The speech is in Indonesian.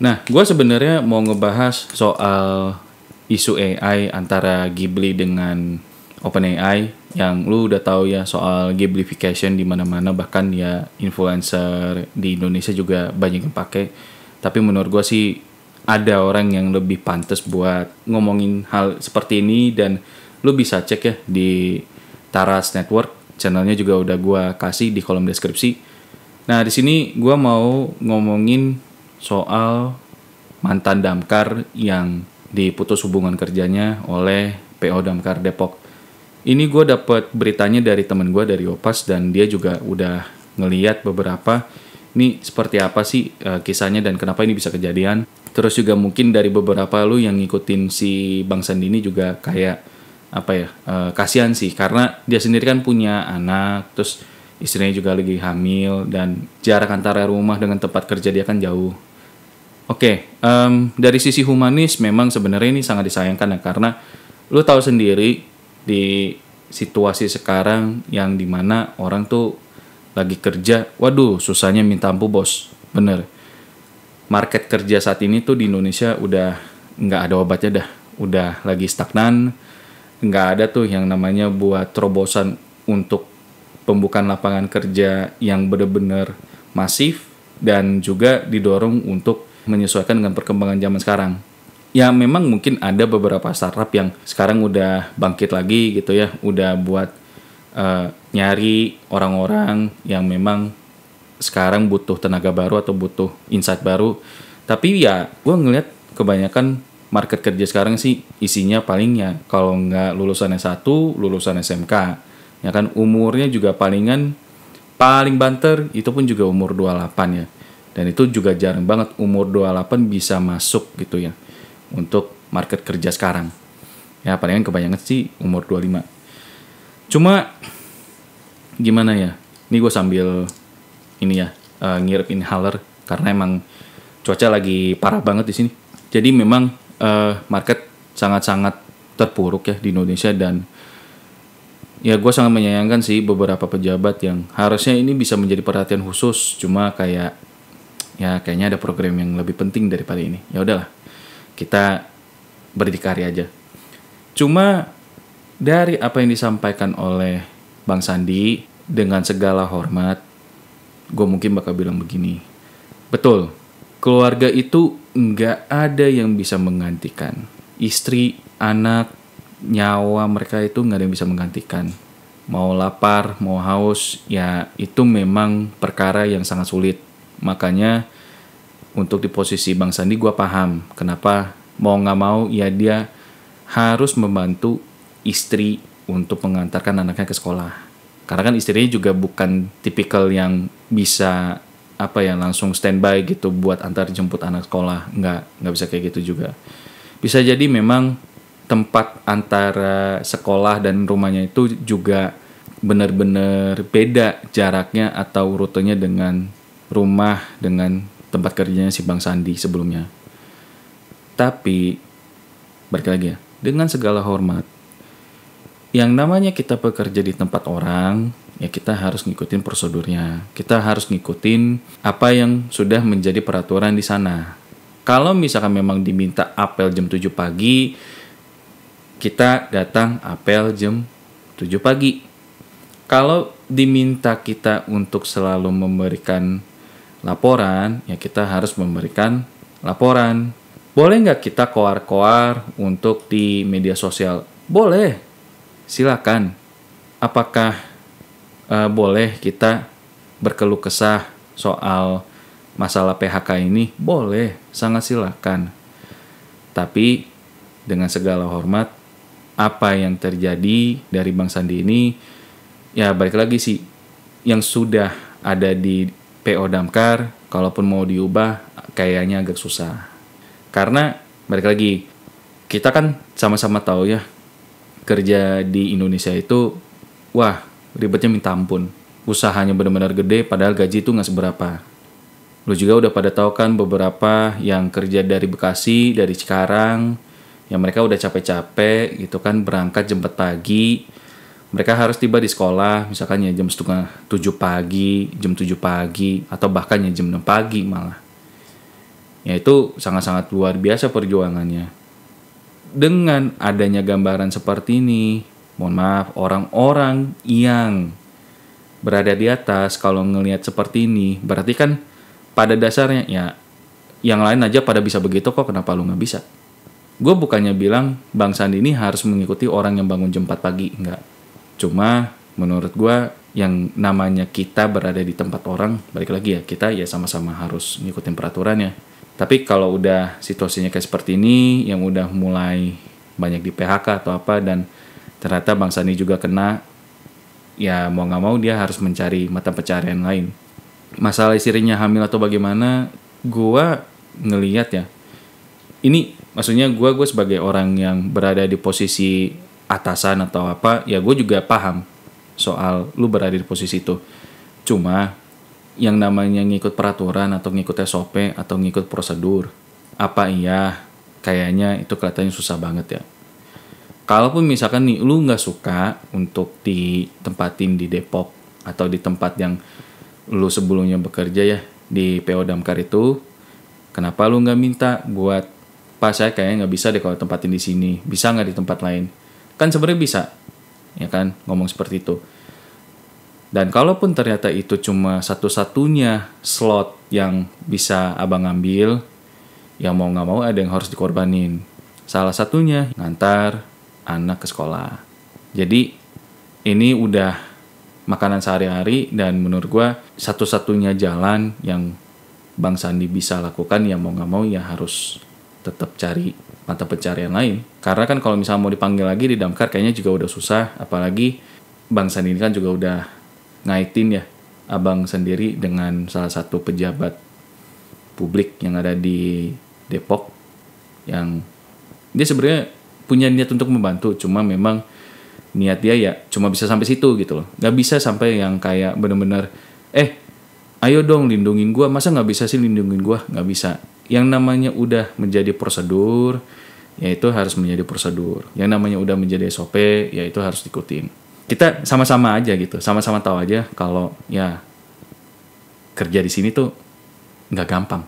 Nah, gue sebenarnya mau ngebahas soal isu AI antara Ghibli dengan OpenAI yang lu udah tahu ya soal Ghiblification di mana-mana, bahkan ya influencer di Indonesia juga banyak yang pakai. Tapi menurut gue sih ada orang yang lebih pantas buat ngomongin hal seperti ini, dan lu bisa cek ya di Taras Network, channelnya juga udah gue kasih di kolom deskripsi. Nah, di sini gue mau ngomongin soal mantan damkar yang diputus hubungan kerjanya oleh PO Damkar Depok. Ini gue dapet beritanya dari temen gue dari Opas, dan dia juga udah ngeliat beberapa ini seperti apa sih kisahnya dan kenapa ini bisa kejadian. Terus juga mungkin dari beberapa lu yang ngikutin si Bang Sandi ini juga kayak apa ya, kasihan sih karena dia sendiri kan punya anak, terus istrinya juga lagi hamil, dan jarak antara rumah dengan tempat kerja dia kan jauh. Oke, dari sisi humanis memang sebenarnya ini sangat disayangkan ya, karena lu tahu sendiri di situasi sekarang yang dimana orang tuh lagi kerja, waduh susahnya minta ampun bos, bener. Market kerja saat ini tuh di Indonesia udah nggak ada obatnya dah, udah lagi stagnan, nggak ada tuh yang namanya buat terobosan untuk pembukaan lapangan kerja yang benar-benar masif dan juga didorong untuk menyesuaikan dengan perkembangan zaman sekarang. Ya memang mungkin ada beberapa startup yang sekarang udah bangkit lagi gitu ya, udah buat nyari orang-orang yang memang sekarang butuh tenaga baru atau butuh insight baru. Tapi ya gue ngeliat kebanyakan market kerja sekarang sih isinya paling ya kalau nggak lulusan S1, lulusan SMK. Ya kan umurnya juga paling banter itu pun juga umur 28 ya. Dan itu juga jarang banget umur 28 bisa masuk gitu ya untuk market kerja sekarang. Ya palingan kebanyakan sih umur 25. Cuma gimana ya, ini gue sambil ini ya ngirip inhaler karena emang cuaca lagi parah banget di sini. Jadi memang market sangat-sangat terpuruk ya di Indonesia, dan ya gue sangat menyayangkan sih beberapa pejabat yang harusnya ini bisa menjadi perhatian khusus, cuma kayak ya kayaknya ada program yang lebih penting daripada ini. Ya udahlah, kita berdikari aja. Cuma dari apa yang disampaikan oleh Bang Sandi, dengan segala hormat, gue mungkin bakal bilang begini. Betul, keluarga itu nggak ada yang bisa menggantikan. Istri, anak, nyawa mereka itu nggak ada yang bisa menggantikan. Mau lapar, mau haus, ya itu memang perkara yang sangat sulit. Makanya untuk di posisi Bang Sandi gue paham kenapa mau nggak mau ya dia harus membantu istri untuk mengantarkan anaknya ke sekolah. Karena kan istrinya juga bukan tipikal yang bisa apa ya langsung standby gitu buat antar jemput anak sekolah. Nggak bisa kayak gitu juga. Bisa jadi memang tempat antara sekolah dan rumahnya itu juga benar-benar beda jaraknya atau rutenya dengan rumah dengan tempat kerjanya si Bang Sandi sebelumnya. Tapi balik lagi ya, dengan segala hormat, yang namanya kita bekerja di tempat orang, ya kita harus ngikutin prosedurnya. Kita harus ngikutin apa yang sudah menjadi peraturan di sana. Kalau misalkan memang diminta apel jam 7 pagi, kita datang apel jam 7 pagi. Kalau diminta kita untuk selalu memberikan laporan, ya kita harus memberikan laporan. Boleh nggak kita koar-koar untuk di media sosial? Boleh, silakan. Apakah boleh kita berkeluh kesah soal masalah PHK ini? Boleh, sangat silakan. Tapi dengan segala hormat, apa yang terjadi dari Bang Sandi ini, ya balik lagi sih, yang sudah ada di PO Damkar, kalaupun mau diubah, kayaknya agak susah. Karena balik lagi, kita kan sama-sama tahu ya, kerja di Indonesia itu, wah ribetnya minta ampun. Usahanya benar-benar gede, padahal gaji itu nggak seberapa. Lu juga udah pada tahu kan beberapa yang kerja dari Bekasi, dari Cikarang, yang mereka udah capek-capek gitu kan, berangkat jam 4 pagi. Mereka harus tiba di sekolah, misalkan ya jam setengah 7 pagi, jam 7 pagi, atau bahkan ya jam 6 pagi malah. Ya itu sangat-sangat luar biasa perjuangannya. Dengan adanya gambaran seperti ini, mohon maaf, orang-orang yang berada di atas kalau ngelihat seperti ini, berarti kan pada dasarnya ya yang lain aja pada bisa begitu kok, kenapa lu nggak bisa? Gue bukannya bilang Bang Sandi ini harus mengikuti orang yang bangun jam 4 pagi, enggak. Cuma menurut gue yang namanya kita berada di tempat orang, balik lagi ya, kita ya sama-sama harus ngikutin peraturannya. Tapi kalau udah situasinya kayak seperti ini, yang udah mulai banyak di PHK atau apa, dan ternyata Bang Sandi juga kena, ya mau gak mau dia harus mencari mata pencarian lain. Masalah istrinya hamil atau bagaimana, gue ngelihat ya, ini maksudnya gue sebagai orang yang berada di posisi atasan atau apa, ya gue juga paham soal lu berada di posisi itu. Cuma yang namanya ngikut peraturan atau ngikut SOP atau ngikut prosedur, apa iya kayaknya itu kelihatannya susah banget ya. Kalaupun misalkan nih lu nggak suka untuk ditempatin di Depok atau di tempat yang lu sebelumnya bekerja ya di PO Damkar itu, kenapa lu nggak minta buat Pak, saya kayaknya nggak bisa deh kalau tempatin di sini, bisa nggak di tempat lain? Kan sebenarnya bisa, ya kan, ngomong seperti itu. Dan kalaupun ternyata itu cuma satu-satunya slot yang bisa abang ambil, ya mau nggak mau ada yang harus dikorbanin. Salah satunya ngantar anak ke sekolah. Jadi ini udah makanan sehari-hari, dan menurut gue satu-satunya jalan yang Bang Sandi bisa lakukan, ya mau nggak mau ya harus tetap cari mata pencarian lain. Karena kan kalau misalnya mau dipanggil lagi di Damkar kayaknya juga udah susah, apalagi Bang Sandi ini kan juga udah ngaitin ya abang sendiri dengan salah satu pejabat publik yang ada di Depok, yang dia sebenarnya punya niat untuk membantu, cuma memang niat dia ya cuma bisa sampai situ gitu loh. Gak bisa sampai yang kayak bener-bener ayo dong lindungin gue, masa gak bisa sih lindungin gue? Gak bisa. Yang namanya udah menjadi prosedur, ya itu harus menjadi prosedur. Yang namanya udah menjadi SOP, ya itu harus diikutin. Kita sama-sama aja gitu, sama-sama tahu aja kalau ya kerja di sini tuh nggak gampang.